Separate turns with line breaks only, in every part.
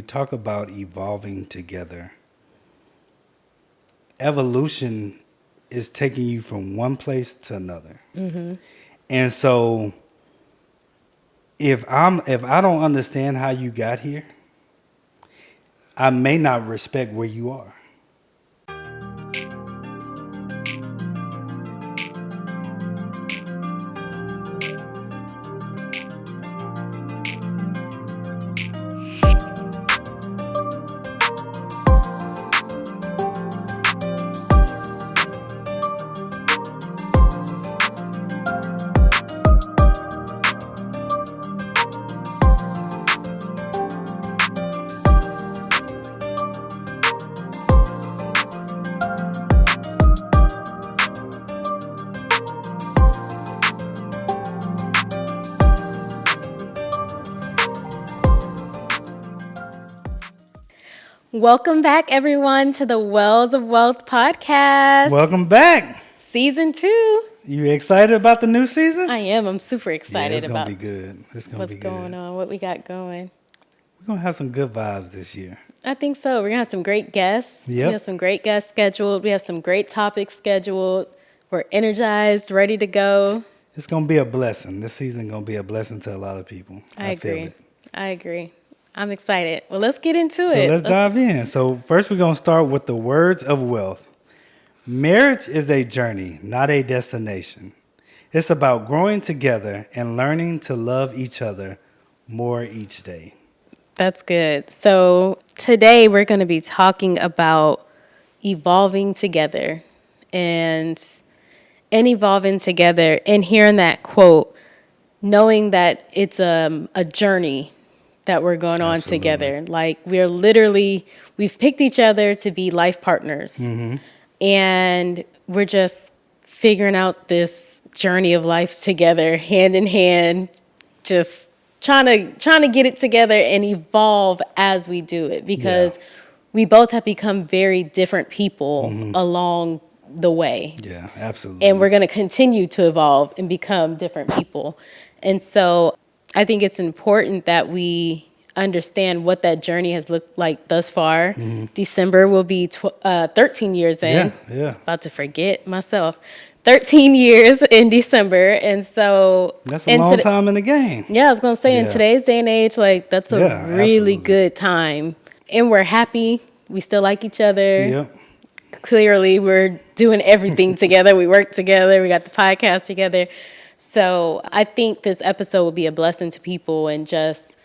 talk about evolving together, evolution is taking you from one place to another.
Mm-hmm.
And so if I don't understand how you got here, I may not respect where you are.
Welcome back, everyone, to the Wells of Wealth podcast.
Welcome back.
Season 2.
You excited about the new season?
I am. I'm super excited
it's
about
gonna be good. It's gonna
what's
be good.
going on, what we got going.
We're gonna have some good vibes this year.
I think so. We're going to have some great guests.
Yep.
We have some great guests scheduled. We have some great topics scheduled. We're energized, ready to go.
It's gonna be a blessing. This season gonna be a blessing to a lot of people.
I
feel
agree.
it.
I agree. I'm excited. Well, let's get into
So
it.
let's dive in. So first we're going to start with the words of wealth. Marriage is a journey, not a destination. It's about growing together and learning to love each other more each day.
That's good. So today we're going to be talking about evolving together and evolving together, and hearing that quote, knowing that it's a journey that we're going on together. Like we've picked each other to be life partners.
Mm-hmm.
And we're just figuring out this journey of life together, hand in hand, just trying to get it together and evolve as we do it, because we both have become very different people along the way.
Yeah, absolutely.
And we're going to continue to evolve and become different people. And so I think it's important that we understand what that journey has looked like thus far. Mm-hmm. December will be 13 years in.
Yeah.
About to forget myself. 13 years in December. And so
that's a long time in the game.
Yeah, I was going to say in today's day and age, like that's a really good time. And we're happy. We still like each other.
Yep.
Clearly, we're doing everything together. We work together. We got the podcast together. So I think this episode will be a blessing to people, and just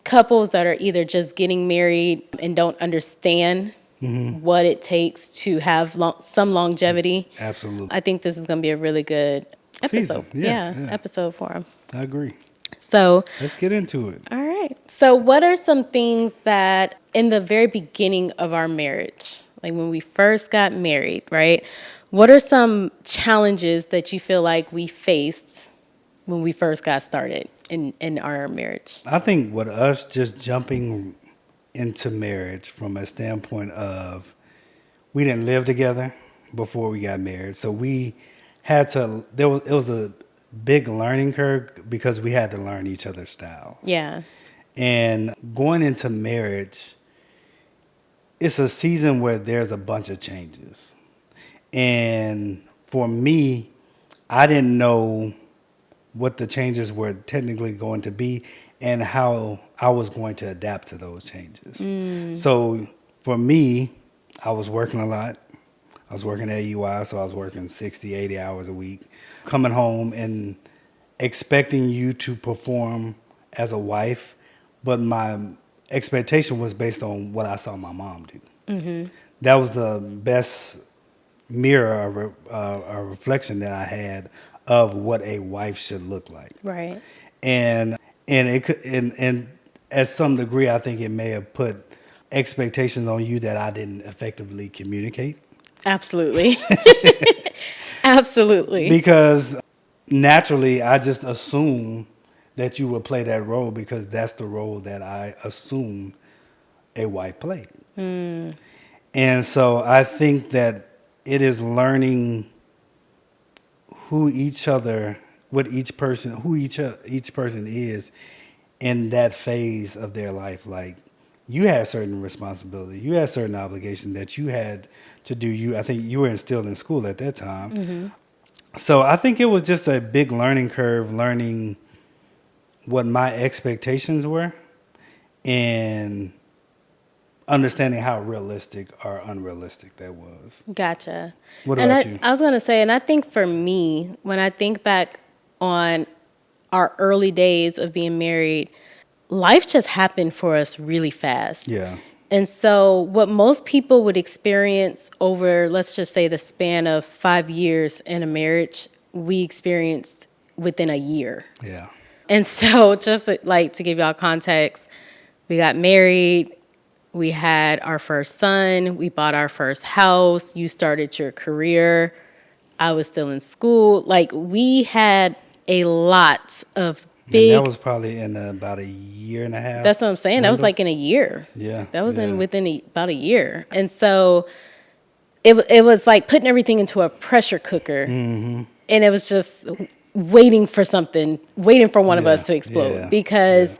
couples that are either just getting married and don't understand what it takes to have some longevity.
Absolutely.
I think this is going to be a really good episode.
Yeah,
episode for them.
I agree.
So
let's get into it.
All right. So what are some things that in the very beginning of our marriage, like when we first got married, right? What are some challenges that you feel like we faced when we first got started in our marriage?
I think with us just jumping into marriage from a standpoint of we didn't live together before we got married. So we had to, it was a big learning curve because we had to learn each other's style.
Yeah.
And going into marriage, it's a season where there's a bunch of changes. And for me, I didn't know what the changes were technically going to be and how I was going to adapt to those changes. So for me, I was working a lot. I was working at UI, so I was working 60, 80 hours a week. Coming home and expecting you to perform as a wife, but my expectation was based on what I saw my mom do. Mm-hmm. That was the best mirror, a reflection that I had of what a wife should look like.
Right.
And it could, and at some degree, I think it may have put expectations on you that I didn't effectively communicate.
Absolutely. Absolutely.
Because naturally, I just assumed that you would play that role because that's the role that I assumed a wife played. And so I think that it is learning who each person is in that phase of their life. Like you had certain responsibility. You had certain obligation that you had to do. I think you were still in school at that time.
Mm-hmm.
So I think it was just a big learning curve, learning what my expectations were and understanding how realistic or unrealistic that was.
Gotcha.
What
And
about you?
I was going to say, and I think for me, when I think back on our early days of being married, life just happened for us really fast.
Yeah.
And so, what most people would experience over, let's just say, the span of 5 years in a marriage, we experienced within a year.
Yeah.
And so, just like to give y'all context, we got married, we had our first son, we bought our first house, you started your career, I was still in school. Like, we had a lot of
And that
big.
was probably in about a year and a half.
That's what I'm saying. That was
window.
like in a year.
Yeah.
That was
yeah.
about a year. And so it was like putting everything into a pressure cooker.
Mm-hmm.
And it was just waiting for something, waiting for one of us to explode.
Yeah.
Because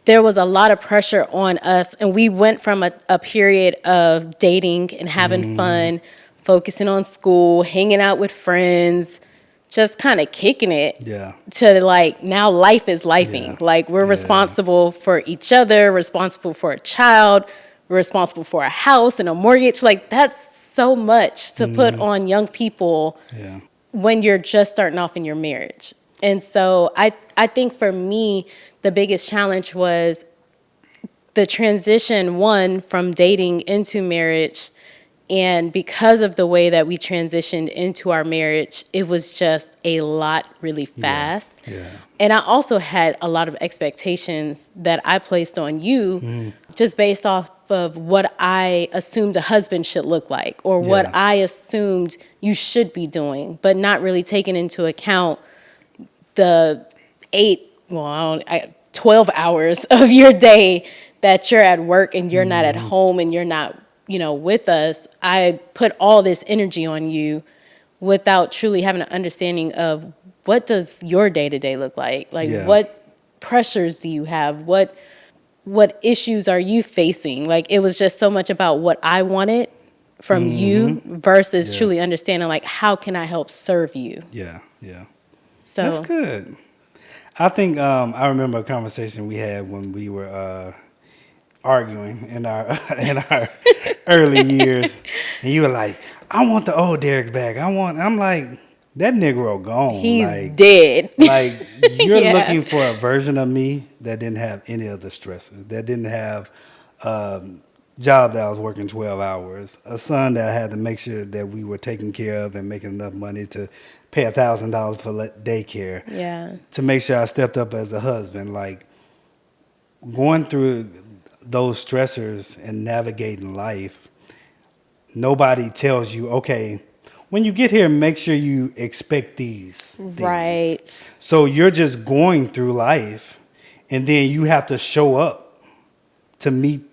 there was a lot of pressure on us. And we went from a period of dating and having fun, focusing on school, hanging out with friends, just kind of kicking it.
Yeah.
To like, now life is lifing.
Yeah.
Like, we're
Yeah.
responsible for each other, responsible for a child, we're responsible for a house and a mortgage. Like, that's so much to put on young people
Yeah.
when you're just starting off in your marriage. And so I think for me, the biggest challenge was the transition, one, from dating into marriage. And because of the way that we transitioned into our marriage, it was just a lot really fast.
Yeah.
And I also had a lot of expectations that I placed on you just based off of what I assumed a husband should look like or what
Yeah.
I assumed you should be doing, but not really taking into account the 12 hours of your day that you're at work and you're not at home and you're not, with us. I put all this energy on you without truly having an understanding of what does your day-to-day look like? Like,
Yeah.
what pressures do you have? What issues are you facing? Like, it was just so much about what I wanted from you versus
Yeah.
truly understanding, like, how can I help serve you?
Yeah. Yeah.
So
That's good. I think I remember a conversation we had when we were arguing in our early years, and you were like, "I want the old Derek back. I'm like, that Negro gone.
he's
like,
dead.
like you're
Yeah.
looking for a version of me that didn't have any of the stresses, that didn't have job that I was working 12 hours, a son that I had to make sure that we were taken care of and making enough money to pay $1,000 for daycare,
Yeah.
to make sure I stepped up as a husband. Like, going through those stressors and navigating life, nobody tells you, okay, when you get here, make sure you expect these things.
Right.
So you're just going through life, and then you have to show up to meet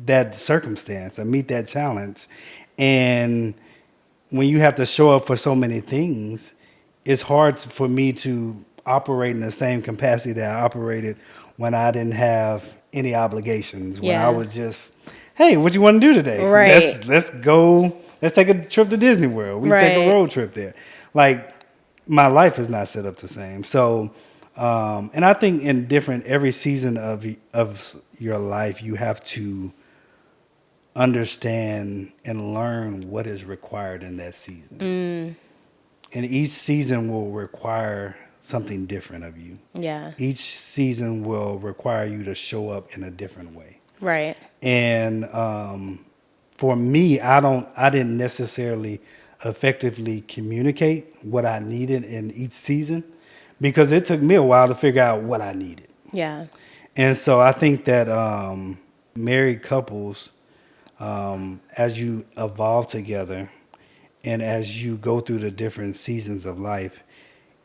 that circumstance or meet that challenge. And when you have to show up for so many things, it's hard for me to operate in the same capacity that I operated when I didn't have any obligations. When
Yeah.
I was just, hey, what you want to do today?
Right.
Let's go. Let's take a trip to Disney World. We take
Right.
a road trip there. Like, my life is not set up the same. So, and I think in every season of your life, you have to understand and learn what is required in that season. And each season will require something different of you.
Yeah.
Each season will require you to show up in a different way.
Right.
And for me, I didn't necessarily effectively communicate what I needed in each season, because it took me a while to figure out what I needed.
Yeah.
And so I think that married couples, as you evolve together and as you go through the different seasons of life,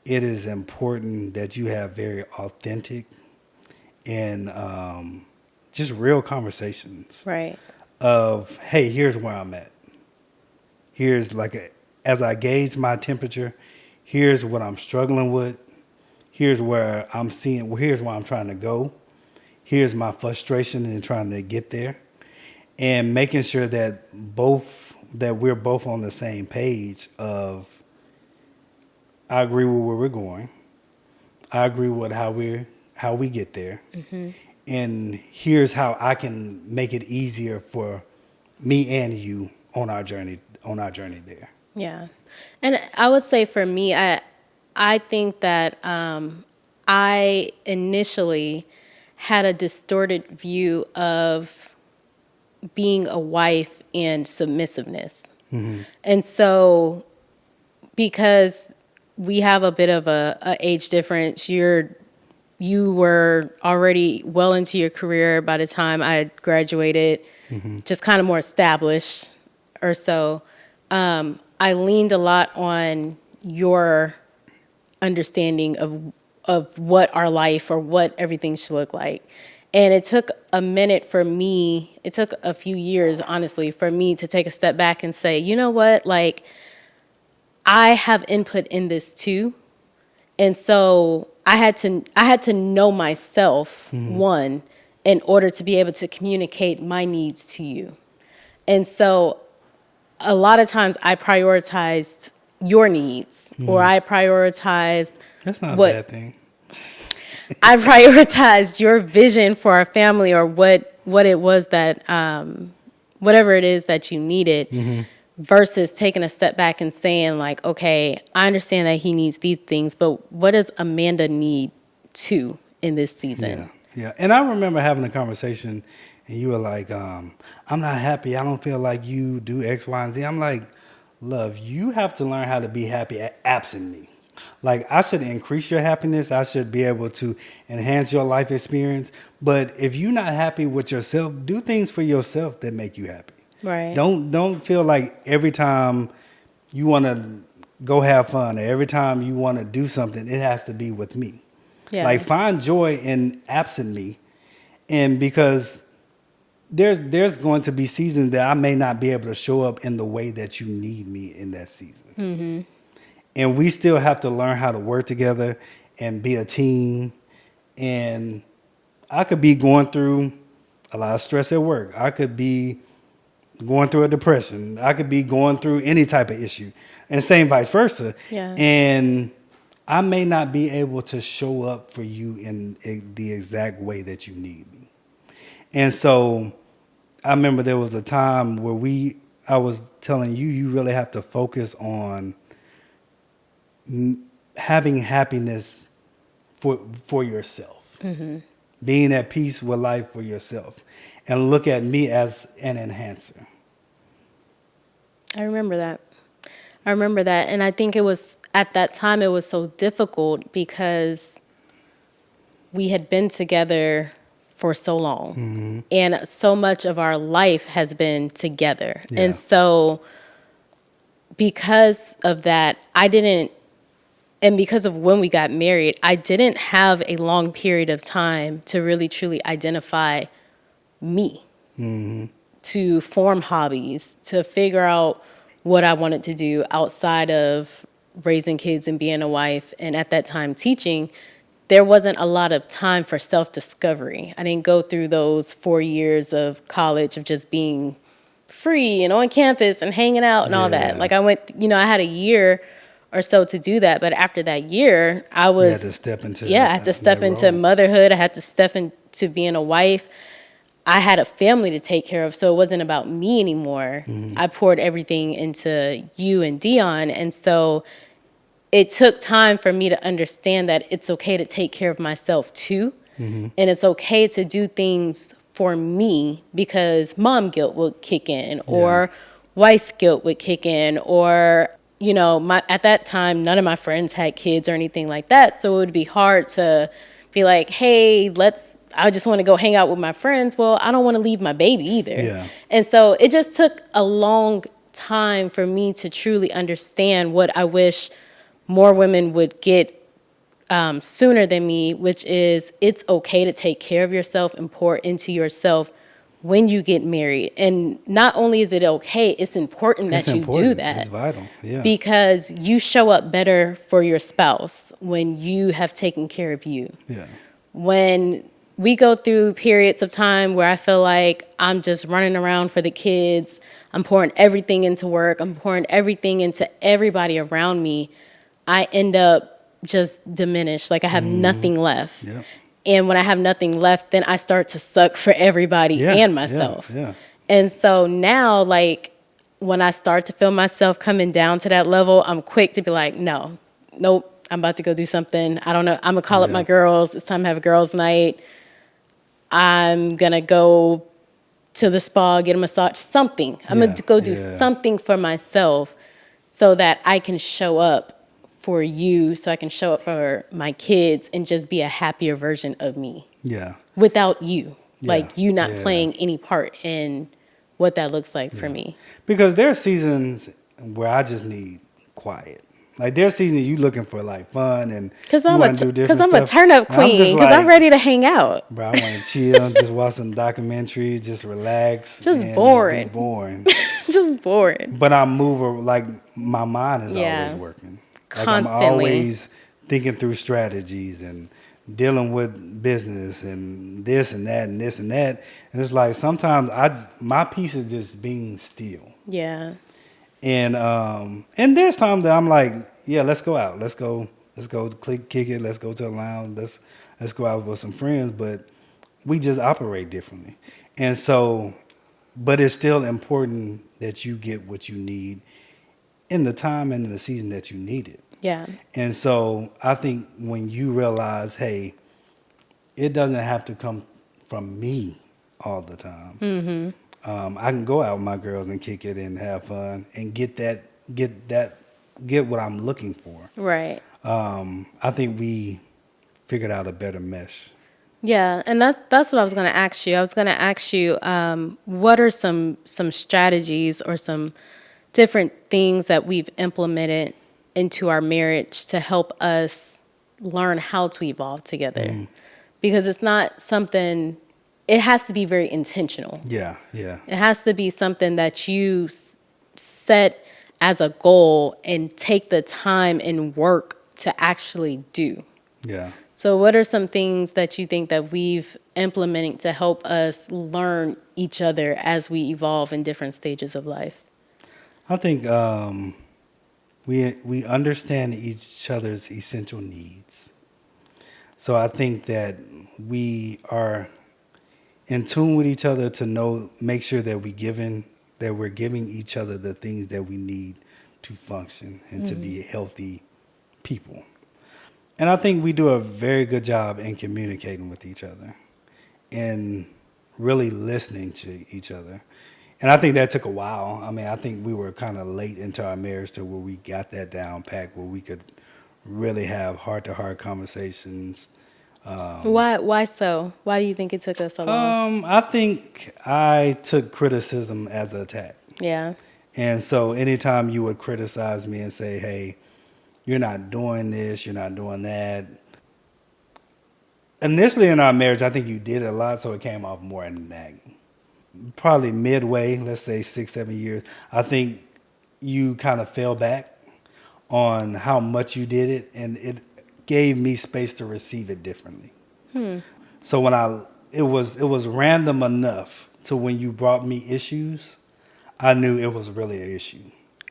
it is important that you have very authentic and just real conversations
Right.
of, hey, here's where I'm at. Here's as I gauge my temperature, here's what I'm struggling with. Here's where I'm seeing, here's where I'm trying to go. Here's my frustration in trying to get there. and making sure that we're both on the same page of, I agree with where we're going. I agree with how we get there. Mm-hmm. And here's how I can make it easier for me and you on our journey there.
Yeah. And I would say for me, I think that I initially had a distorted view of being a wife and submissiveness. Mm-hmm. And so because we have a bit of a age difference, you were already well into your career by the time I graduated, mm-hmm. just kind of more established or so. I leaned a lot on your understanding of what our life or what everything should look like. And it took a minute for me, it took a few years, honestly, for me to take a step back and say, you know what, like, I have input in this too. And so I had to know myself, mm-hmm. one, in order to be able to communicate my needs to you. And so a lot of times I prioritized your needs, mm-hmm. or I prioritized...
That's not a bad thing.
I prioritized your vision for our family, or what it was that, whatever it is that you needed, mm-hmm. versus taking a step back and saying, like, okay, I understand that he needs these things, but what does Amanda need too in this season?
Yeah. And I remember having a conversation, and you were like, I'm not happy. I don't feel like you do X, Y, and Z. I'm like, love, you have to learn how to be happy absent me. Like, I should increase your happiness. I should be able to enhance your life experience. But if you're not happy with yourself, do things for yourself that make you happy.
Right.
Don't feel like every time you want to go have fun, or every time you want to do something, it has to be with me. Yeah. Like, find joy in absent me. And because there's going to be seasons that I may not be able to show up in the way that you need me in that season. Mm-hmm. And we still have to learn how to work together and be a team. And I could be going through a lot of stress at work. I could be going through a depression. I could be going through any type of issue. And same vice versa. Yeah. And I may not be able to show up for you in the exact way that you need me. And so I remember there was a time where I was telling you, you really have to focus on having happiness for yourself, mm-hmm. being at peace with life for yourself, and look at me as an enhancer.
I remember that. And I think it was, at that time, it was so difficult because we had been together for so long, mm-hmm. and so much of our life has been together. Yeah. And so because of that, and because of when we got married, I didn't have a long period of time to really truly identify me, mm-hmm. to form hobbies, to figure out what I wanted to do outside of raising kids and being a wife. And at that time, teaching, there wasn't a lot of time for self-discovery. I didn't go through those 4 years of college of just being free and on campus and hanging out and all that. Like, I had a year or so to do that. But after that year, I had to step into I had to step into motherhood. I had to step into being a wife. I had a family to take care of, so it wasn't about me anymore. Mm-hmm. I poured everything into you and Dion, and so it took time for me to understand that it's okay to take care of myself too, mm-hmm. and it's okay to do things for me, because mom guilt would kick in, or wife guilt would kick in, or at that time, none of my friends had kids or anything like that. So it would be hard to be like, hey, I just want to go hang out with my friends. Well, I don't want to leave my baby either. Yeah. And so it just took a long time for me to truly understand what I wish more women would get sooner than me, which is, it's okay to take care of yourself and pour into yourself when you get married. And not only is it okay, it's important that you do that.
It's vital, yeah.
Because you show up better for your spouse when you have taken care of you. Yeah. When we go through periods of time where I feel like I'm just running around for the kids. I'm pouring everything into work. I'm pouring everything into everybody around me. I end up just diminished. Like I have nothing left.
Yeah.
And when I have nothing left, then I start to suck for everybody
Yeah.
and
Yeah.
myself.
Yeah.
And so now, like, when I start to feel myself coming down to that level, I'm quick to be like, no, nope, I'm about to go do something. I don't know. I'm going to call up my girls. It's time to have a girls' night. I'm going to go to the spa, get a massage, something. I'm going to go do something for myself so that I can show up for you, so I can show up for my kids and just be a happier version of me.
Yeah.
Without you.
Yeah.
Like you not playing any part in what that looks like for me.
Because there are seasons where I just need quiet. Like there's seasons you looking for like fun and
Because
you
I'm
want to do different
a
stuff.
turn up queen. Because I'm ready to hang out.
Bro, I want to chill, just watch some documentaries, just relax.
Just
and
boring.
Be boring.
Just boring.
But I'm moving, like my mind is always working. Like
Constantly.
I'm always thinking through strategies and dealing with business and this and that and this and that. And it's like sometimes my piece is just being still.
Yeah.
And there's times that I'm like, yeah, let's go out. Let's go kick it. Let's go to a lounge. Let's go out with some friends. But we just operate differently. And so, but it's still important that you get what you need in the time and in the season that you need it.
Yeah.
And so I think when you realize, hey, it doesn't have to come from me all the time. Mm-hmm. I can go out with my girls and kick it and have fun and get what I'm looking for.
Right.
I think we figured out a better mesh.
Yeah, and that's what I was going to ask you. I was going to ask you, what are some strategies or some different things that we've implemented into our marriage to help us learn how to evolve together? Because it's not something, it has to be very intentional.
Yeah, yeah.
It has to be something that you set as a goal and take the time and work to actually do.
Yeah.
So what are some things that you think that we've implemented to help us learn each other as we evolve in different stages of life?
I think we understand each other's essential needs. So I think that we are in tune with each other to make sure that we're giving each other the things that we need to function and to be healthy people. And I think we do a very good job in communicating with each other and really listening to each other. And I think that took a while. I mean, I think we were kind of late into our marriage to where we got that down packed, where we could really have heart-to-heart conversations.
Why so? Why do you think it took us so long?
I think I took criticism as an attack.
Yeah.
And so anytime you would criticize me and say, hey, you're not doing this, you're not doing that. Initially in our marriage, I think you did a lot, so it came off more in nagging. Probably midway, let's say 6-7 years, I think you kind of fell back on how much you did it, and it gave me space to receive it differently. So when it was random enough to when you brought me issues, I knew it was really an issue.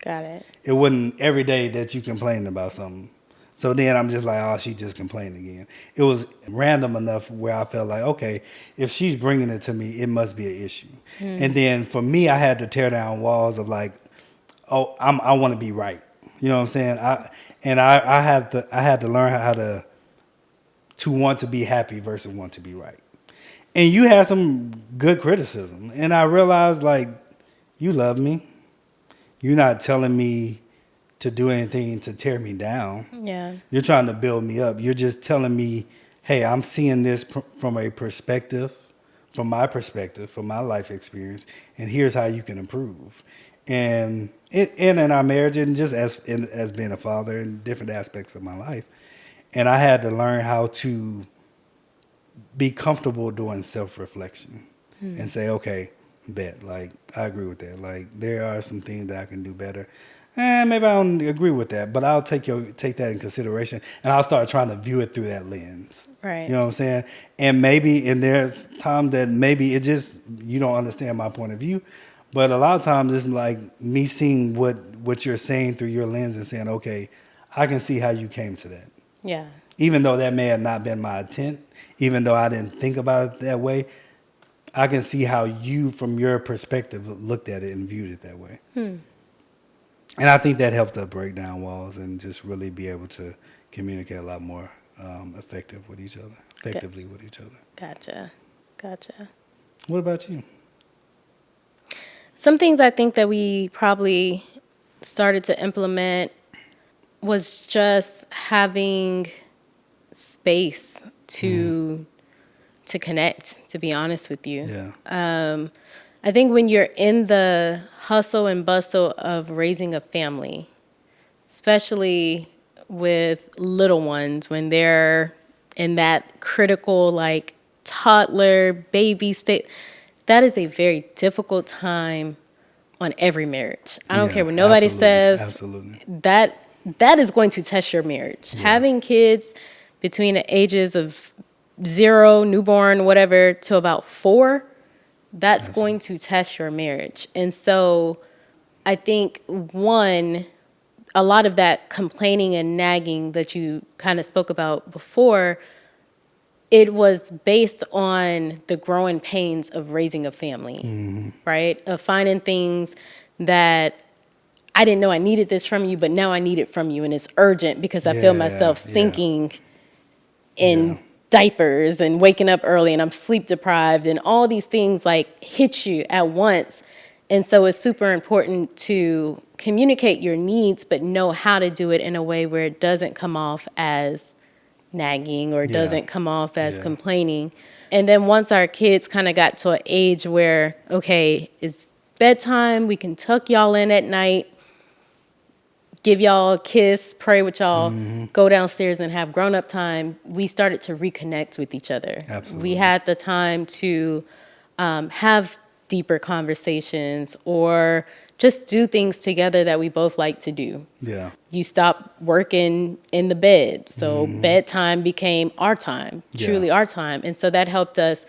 Got it.
It wasn't every day that you complained about something. So then I'm just like, oh, she just complained again. It was random enough where I felt like, okay, if she's bringing it to me, it must be an issue. And then for me, I had to tear down walls of like, oh, I want to be right. You know what I'm saying? I had to learn how to want to be happy versus want to be right. And you had some good criticism, and I realized like, you love me. You're not telling me to do anything to tear me down.
Yeah.
You're trying to build me up. You're just telling me, hey, I'm seeing this from a perspective, from my perspective, from my life experience, and here's how you can improve. And in our marriage, and just as being a father in different aspects of my life, and I had to learn how to be comfortable doing self-reflection and say, okay, bet, like, I agree with that. Like, there are some things that I can do better. maybe I don't agree with that, but I'll take that in consideration, and I'll start trying to view it through that lens.
Right.
You know what I'm saying? And maybe, and there's times that maybe it just, you don't understand my point of view, but a lot of times it's like me seeing what you're saying through your lens and saying, okay, I can see how you came to that.
Yeah.
Even though that may have not been my intent, even though I didn't think about it that way, I can see how you, from your perspective, looked at it and viewed it that way. And I think that helped us break down walls and just really be able to communicate a lot more effectively with each other.
Gotcha.
What about you?
Some things I think that we probably started to implement was just having space to connect, to be honest with you.
Yeah.
I think when you're in the hustle and bustle of raising a family, especially with little ones, when they're in that critical, like, toddler, baby state, that is a very difficult time on every marriage. I don't care what nobody says.
Absolutely.
That is going to test your marriage. Yeah. Having kids between the ages of 0, newborn, whatever, to about 4, that's going to test your marriage. And so I think, one, a lot of that complaining and nagging that you kind of spoke about before, it was based on the growing pains of raising a family, right? Of finding things that I didn't know I needed this from you, but now I need it from you. And it's urgent because I feel myself sinking in diapers and waking up early and I'm sleep deprived and all these things like hit you at once. And so it's super important to communicate your needs, but know how to do it in a way where it doesn't come off as nagging or doesn't come off as complaining. And then once our kids kind of got to an age where, okay, it's bedtime, we can tuck y'all in at night, give y'all a kiss, pray with y'all, go downstairs and have grown-up time, we started to reconnect with each other.
Absolutely.
We had the time to have deeper conversations or just do things together that we both like to do.
Yeah.
You stop working in the bed. So bedtime became our time, truly our time. And so that helped us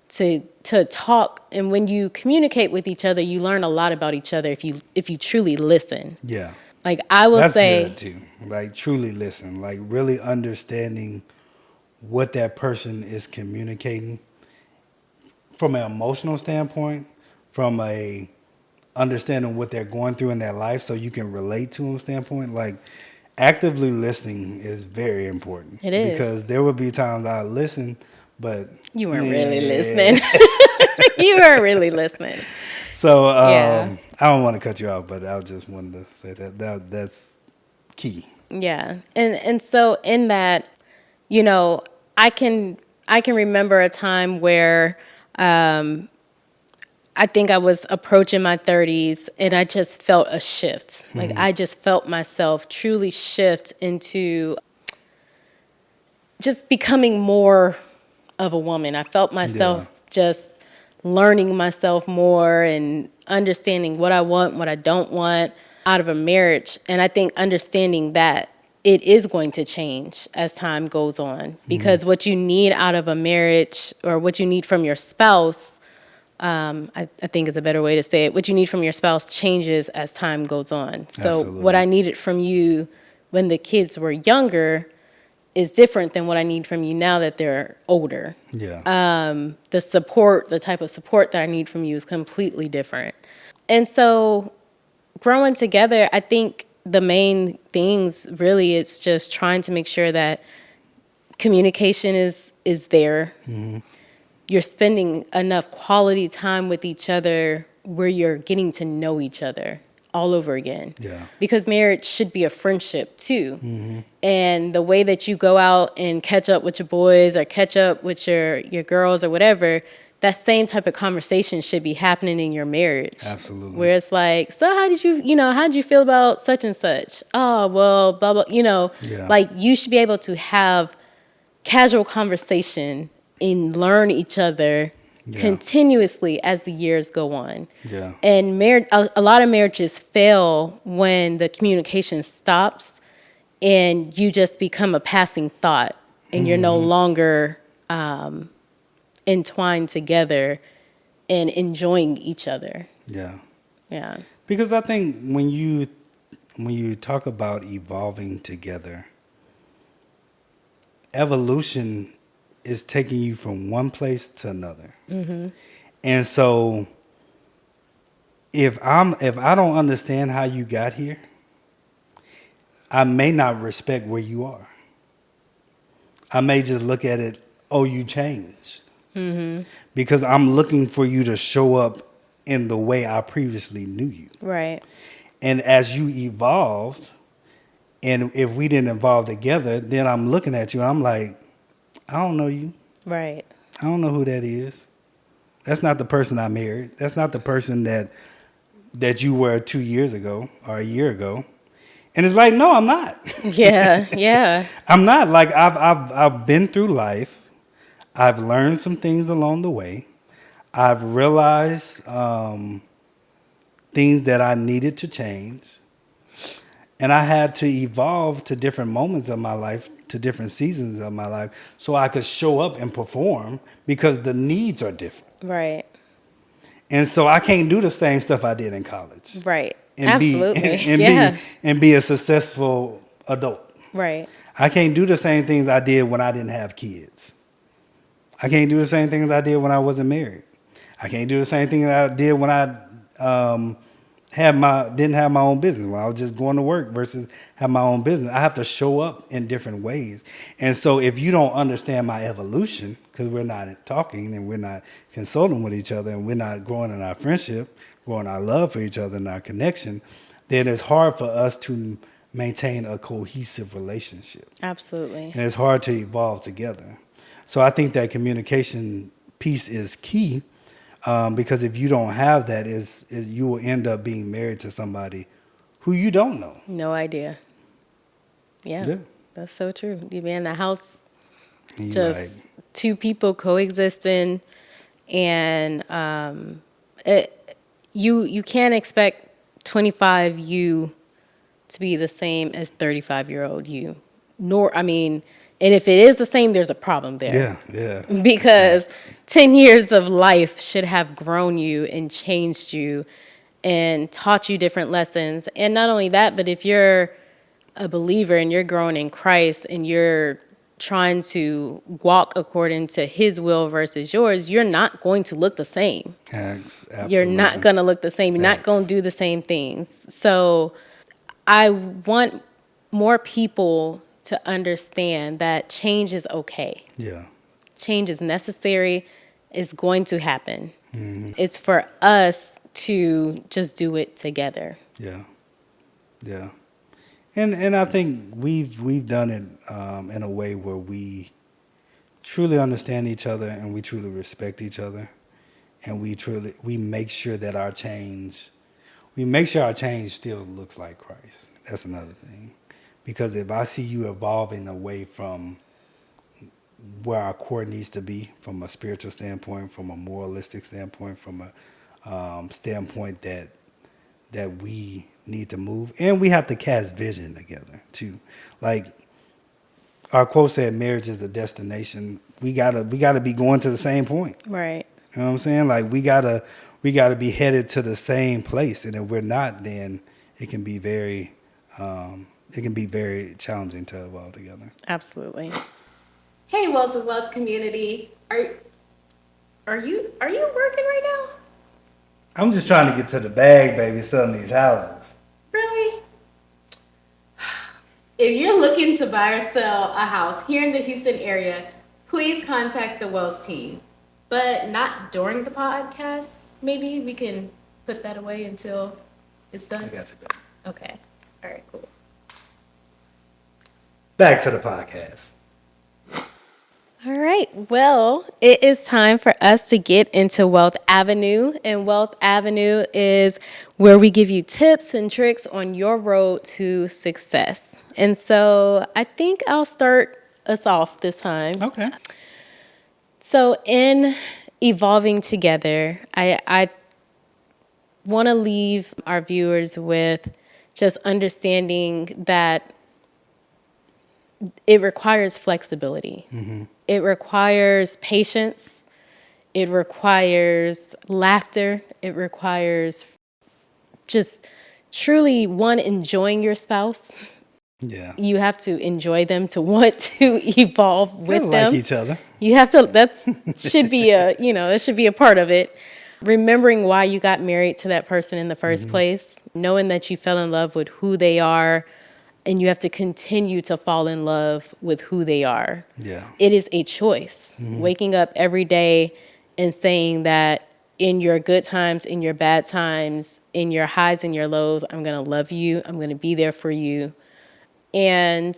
to talk. And when you communicate with each other, you learn a lot about each other if you truly listen.
Yeah.
Like I will say,
good too. Like truly listen, like really understanding what that person is communicating from an emotional standpoint, from a understanding what they're going through in their life so you can relate to them standpoint. Like actively listening is very important.
It is.
Because there will be times I listen, but
you weren't really listening. You weren't really listening.
So I don't want to cut you off, but I just wanted to say that's key.
Yeah. And so in that, you know, I can remember a time where I think I was approaching my 30s and I just felt a shift. Like I just felt myself truly shift into just becoming more of a woman. I felt myself just learning myself more and understanding what I want, what I don't want out of a marriage. And I think understanding that it is going to change as time goes on because what you need out of a marriage or what you need from your spouse, I think is a better way to say it. What you need from your spouse changes as time goes on. So what I needed from you when the kids were younger is different than what I need from you now that they're older.
Yeah.
The type of support that I need from you is completely different. And so growing together, I think the main things really it's just trying to make sure that communication is there. You're spending enough quality time with each other where you're getting to know each other all over again.
Yeah.
Because marriage should be a friendship too. And the way that you go out and catch up with your boys or catch up with your girls or whatever, that same type of conversation should be happening in your marriage.
Absolutely.
Where it's like, so how did you feel about such and such? Oh, well, blah, blah, like you should be able to have casual conversation and learn each other
Yeah.
continuously as the years go on.
Yeah.
And a lot of marriages fail when the communication stops and you just become a passing thought and you're no longer entwined together and enjoying each other.
Yeah.
Yeah.
Because I think when you talk about evolving together, evolution is taking you from one place to another. And so if I don't understand how you got here, I may not respect where you are. I may just look at it, oh, you changed. Because I'm looking for you to show up in the way I previously knew you.
Right.
And as you evolved, and if we didn't evolve together, then I'm looking at you, I'm like, I don't know you.
Right.
I don't know who that is. That's not the person I married. That's not the person that you were 2 years ago or a year ago. And it's like, no, I'm not.
Yeah. Yeah.
I'm not. Like I've been through life. I've learned some things along the way. I've realized things that I needed to change. And I had to evolve to different moments of my life, to different seasons of my life, so I could show up and perform because the needs are different.
Right.
And so I can't do the same stuff I did in college.
Right.
And
Absolutely.
be a successful adult.
Right.
I can't do the same things I did when I didn't have kids. I can't do the same things I did when I wasn't married. I can't do the same thing that I did when I didn't have my own business, when I was just going to work versus have my own business. I have to show up in different ways. And so if you don't understand my evolution, because we're not talking and we're not consulting with each other and we're not growing in our friendship, growing our love for each other and our connection, then it's hard for us to maintain a cohesive relationship.
Absolutely.
And it's hard to evolve together. So I think that communication piece is key, because if you don't have that, you will end up being married to somebody who you don't know.
No idea. Yeah. That's so true. You be in the house, just two people coexisting, and you can't expect 25 you to be the same as 35-year-old you. And if it is the same, there's a problem there.
Yeah.
Because 10 years of life should have grown you and changed you and taught you different lessons. And not only that, but if you're a believer and you're growing in Christ and you're trying to walk according to his will versus yours, you're not going to look the same.
Absolutely.
You're not going to look the same. You're not going to do the same things. So I want more people to understand that change is okay.
Yeah.
Change is necessary. It's going to happen. Mm-hmm. It's for us to just do it together.
Yeah. And I think we've done it in a way where we truly understand each other and we truly respect each other, and we make sure that our change still looks like Christ. That's another thing. Because if I see you evolving away from where our core needs to be, from a spiritual standpoint, from a moralistic standpoint, from a standpoint that we need to move, and we have to cast vision together too. Like our quote said, marriage is a destination. We gotta be going to the same point.
Right.
You know what I'm saying? Like we gotta be headed to the same place, and if we're not, then it can be very challenging to evolve together.
Absolutely. Hey, Wells of Wealth community, are you working right now?
I'm just trying to get to the bag, baby, selling these houses.
Really? If you're looking to buy or sell a house here in the Houston area, please contact the Wells team, but not during the podcast. Maybe we can put that away until it's done.
I got you, baby.
Okay. All right, cool.
Back to the podcast.
All right. Well, it is time for us to get into Wealth Avenue. And Wealth Avenue is where we give you tips and tricks on your road to success. And so I think I'll start us off this time.
Okay.
So in evolving together, I want to leave our viewers with just understanding that it requires flexibility. It requires patience. It requires laughter. It requires just truly, one, enjoying your spouse.
Yeah.
You have to enjoy them to want to evolve with
Kinda
them.
like each other.
You have to, should be that should be a part of it. Remembering why you got married to that person in the first place, knowing that you fell in love with who they are, and you have to continue to fall in love with who they are.
Yeah.
It is a choice. Waking up every day and saying that in your good times, in your bad times, in your highs and your lows, I'm going to love you. I'm going to be there for you. And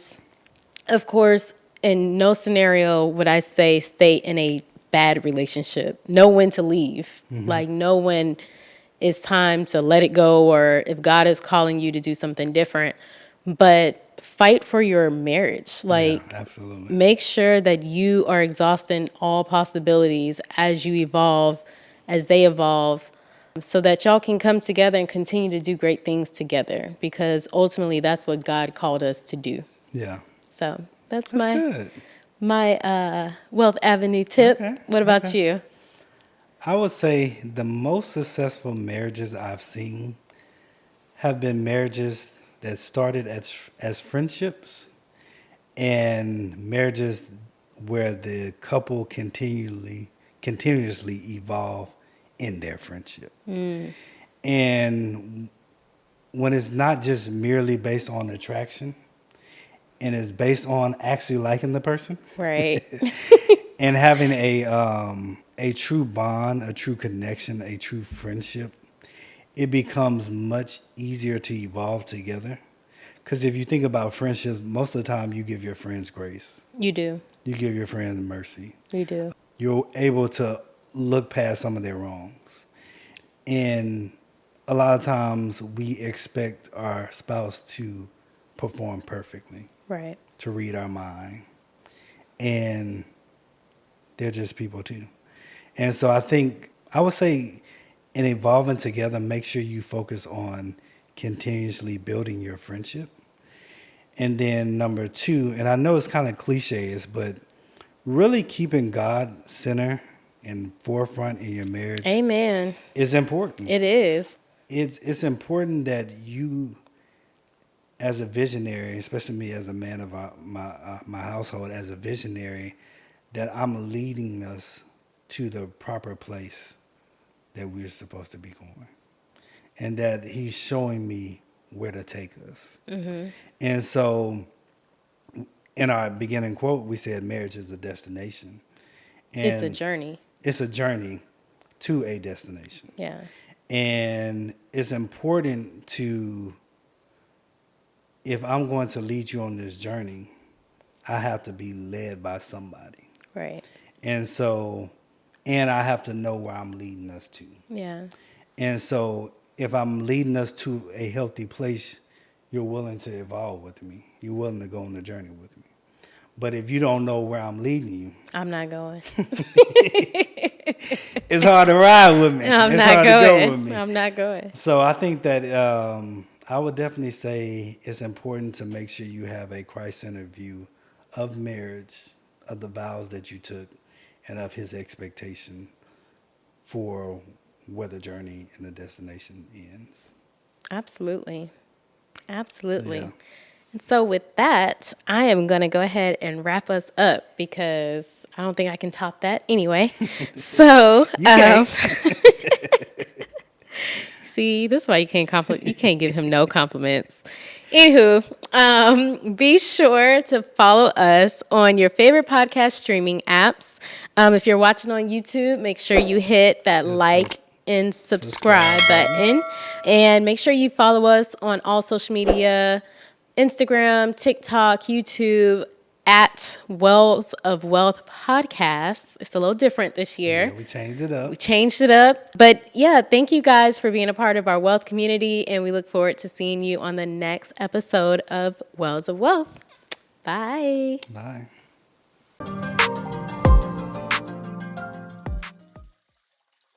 of course, in no scenario would I say stay in a bad relationship. Know when to leave. Like, know when it's time to let it go, or if God is calling you to do something different. But fight for your marriage. Like,
Yeah, absolutely.
make sure that you are exhausting all possibilities as you evolve, as they evolve, so that y'all can come together and continue to do great things together, because ultimately that's what God called us to do.
Yeah.
So that's
That's good.
my Wealth Avenue tip.
Okay,
What about
okay.
you?
I would say the most successful marriages I've seen have been marriages that started as friendships, and marriages where the couple continuously evolve in their friendship. And when it's not just merely based on attraction, and it's based on actually liking the person
Right.
and having a true bond, a true connection, a true friendship, it becomes much easier to evolve together. Because if you think about friendships, most of the time you give your friends grace.
You do.
You give your friends mercy.
You do.
You're able to look past some of their wrongs. And a lot of times we expect our spouse to perform perfectly,
Right.
to read our mind. And they're just people too. And so I would say in evolving together, make sure you focus on continuously building your friendship. And then number two, and I know it's kind of cliches, but really keeping God center and forefront in your marriage
Amen.
is important.
It is.
It's important that you, as a visionary, especially me as a man of my household, as a visionary, that I'm leading us to the proper place that we're supposed to be going, and that He's showing me where to take us. And so, in our beginning quote, we said marriage is a destination. And
It's a journey.
It's a journey to a destination.
Yeah.
And it's important to, if I'm going to lead you on this journey, I have to be led by somebody.
Right.
And so, and I have to know where I'm leading us to.
Yeah.
And so, if I'm leading us to a healthy place, you're willing to evolve with me. You're willing to go on the journey with me. But if you don't know where I'm leading you,
I'm not going.
it's hard to ride with me.
I'm
it's
not
hard
going.
to go with me.
I'm not going.
So I think that I would definitely say it's important to make sure you have a Christ-centered view of marriage, of the vows that you took, and of His expectation for where the journey and the destination ends.
Absolutely. Absolutely.
So, yeah.
And so with that, I am going to go ahead and wrap us up, because I don't think I can top that anyway. So,
You can't.
see, this is why you can't give him no compliments. Anywho, be sure to follow us on your favorite podcast streaming apps. If you're watching on YouTube, make sure you hit that like and subscribe button. And make sure you follow us on all social media, Instagram, TikTok, YouTube, at Wells of Wealth Podcast. It's a little different this year.
Yeah, we changed it up.
We changed it up. But yeah, thank you guys for being a part of our wealth community. And we look forward to seeing you on the next episode of Wells of Wealth. Bye.
Bye.